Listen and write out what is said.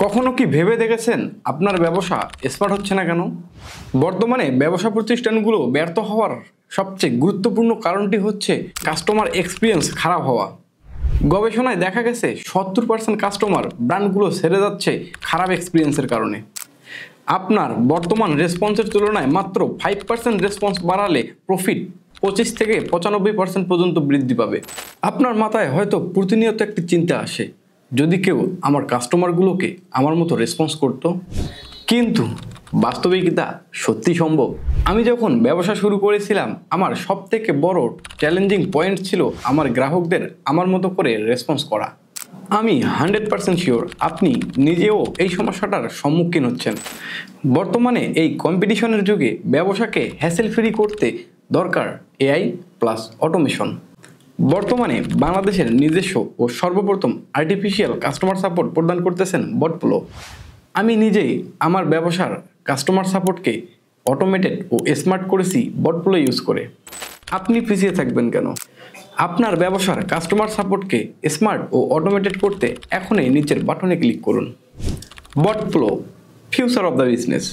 কখনো কি ভেবে দেখেছেন আপনার ব্যবসা স্মার্ট হচ্ছে না কেন? বর্তমানে ব্যবসা প্রতিষ্ঠানগুলো ব্যর্থ হওয়ার সবচেয়ে গুরুত্বপূর্ণ কারণটি হচ্ছে কাস্টমার এক্সপিরিয়েন্স খারাপ হওয়া। গবেষণায় দেখা গেছে 70% কাস্টমার ব্র্যান্ডগুলো ছেড়ে যাচ্ছে খারাপ এক্সপিরিয়েন্সের কারণে। আপনার বর্তমান রেসপন্সের তুলনায় মাত্র 5% রেসপন্স বাড়ালে প্রফিট 25 থেকে 95% পর্যন্ত বৃদ্ধি পাবে। আপনার মাথায় হয়তো প্রতিনিয়ত একটি চিন্তা আসে, যদি কেউ আমার কাস্টমারগুলোকে আমার মতো রেসপন্স করত। কিন্তু বাস্তবে কি তা সত্যি সম্ভব? আমি যখন ব্যবসা শুরু করেছিলাম, আমার সবথেকে বড় চ্যালেঞ্জিং পয়েন্ট ছিল আমার গ্রাহকদের আমার মতো করে রেসপন্স করা। আমি 100% শিওর আপনি নিজেও এই সমস্যাটার সম্মুখীন হচ্ছেন। বর্তমানে এই কম্পিটিশনের যুগে ব্যবসাকে হ্যাসেল ফ্রি করতে দরকার এআই প্লাস অটোমেশন। বর্তমানে বাংলাদেশের নিজস্ব ও সর্বপ্রথম আর্টিফিশিয়াল কাস্টমার সাপোর্ট প্রদান করতেছেন বটপ্লো। আমি নিজেই আমার ব্যবসার কাস্টমার সাপোর্টকে অটোমেটেড ও স্মার্ট করেছি বটপ্লো ইউজ করে। আপনি পিছিয়ে থাকবেন কেন? আপনার ব্যবসার কাস্টমার সাপোর্টকে স্মার্ট ও অটোমেটেড করতে এখনই নিচের বাটনে ক্লিক করুন। বটপ্লো, ফিউচার অফ দ্য বিজনেস।